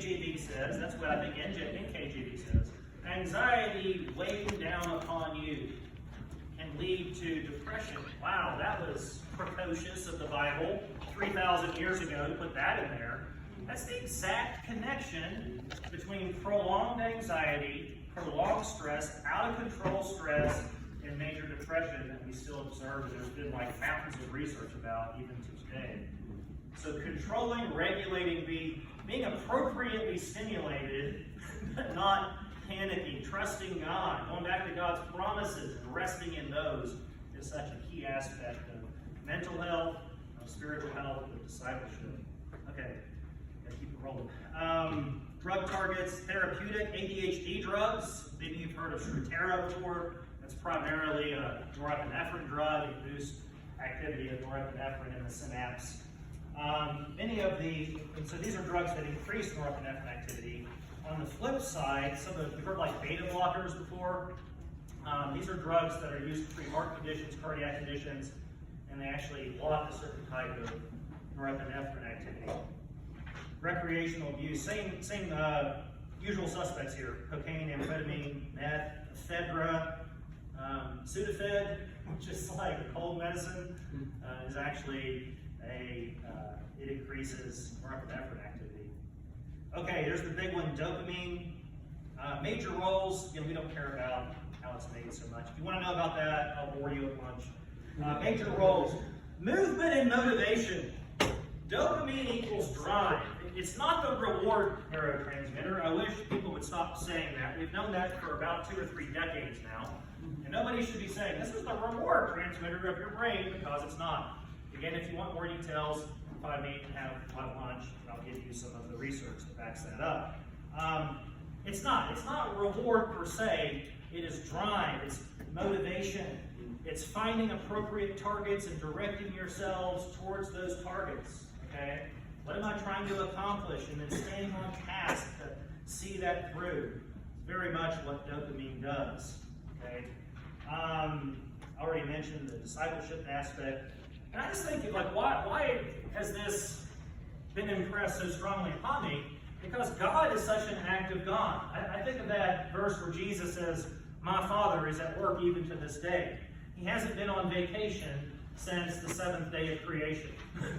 KJV says, that's what I think NKJV says, anxiety weighing down upon you can lead to depression. Wow, that was precocious of the Bible 3,000 years ago to put that in there. That's the exact connection between prolonged anxiety, prolonged stress, out of control stress, and major depression that we still observe, and there's been like mountains of research about even to today. So controlling, regulating, being appropriately stimulated, but not panicking, trusting God, going back to God's promises and resting in those is such a key aspect of mental health, of spiritual health, of discipleship. Okay, gotta keep it rolling. Drug targets, therapeutic, ADHD drugs. Maybe you've heard of Stewarding before. That's primarily a norepinephrine drug. It boosts activity of norepinephrine in the synapse. So these are drugs that increase norepinephrine activity. On the flip side, you've heard like beta blockers before. These are drugs that are used to treat heart conditions, cardiac conditions, and they actually block a certain type of norepinephrine activity. Recreational abuse, same usual suspects here: cocaine, amphetamine, meth, ephedra, Sudafed, which is like a cold medicine, is actually it increases norepinephrine activity. Okay, here's the big one: dopamine. Major roles. We don't care about how it's made so much. If you want to know about that, I'll bore you at lunch. Major roles: movement and motivation. Dopamine equals drive. It's not the reward neurotransmitter. I wish people would stop saying that. We've known that for about 2 or 3 decades now. And nobody should be saying, this is the reward transmitter of your brain, because it's not. Again, if you want more details, find me and have lunch, and I'll give you some of the research that backs that up. It's not reward per se. It is drive. It's motivation. It's finding appropriate targets and directing yourselves towards those targets. Okay? What am I trying to accomplish? And then staying on task to see that through. It's very much what dopamine does. Okay? I already mentioned the discipleship aspect. And I just think, like, why has this been impressed so strongly upon me? Because God is such an active God. I think of that verse where Jesus says, "My Father is at work even to this day." He hasn't been on vacation since the 7th day of creation.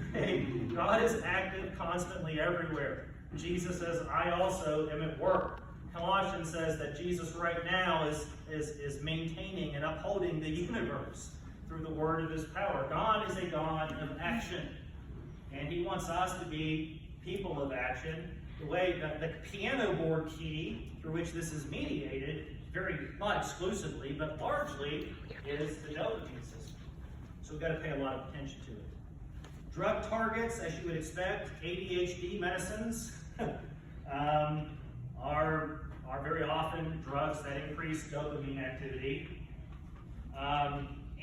Okay? God is active constantly everywhere. Jesus says, "I also am at work." Colossians says that Jesus right now is maintaining and upholding the universe through the word of his power. God is a God of action. And he wants us to be people of action. The way that the piano board key through which this is mediated, not exclusively, but largely, is the dopamine system. So we've got to pay a lot of attention to it. Drug targets, as you would expect, ADHD medicines are very often drugs that increase dopamine activity.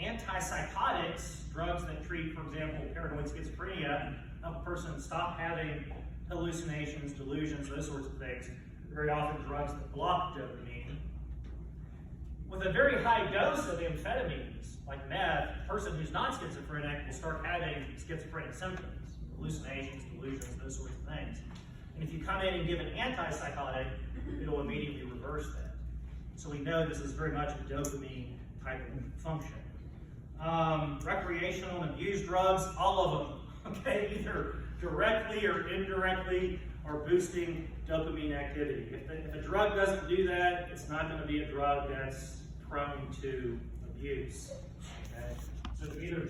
Antipsychotics, drugs that treat, for example, paranoid schizophrenia, help a person stop having hallucinations, delusions, those sorts of things. Very often drugs that block dopamine. With a very high dose of amphetamines, like meth, a person who's not schizophrenic will start having schizophrenic symptoms, hallucinations, delusions, those sorts of things. And if you come in and give an antipsychotic, it'll immediately reverse that. So we know this is very much a dopamine type of function. Recreational and abuse drugs, all of them, okay, either directly or indirectly are boosting dopamine activity. If a drug doesn't do that, it's not going to be a drug that's prone to abuse. Okay? So either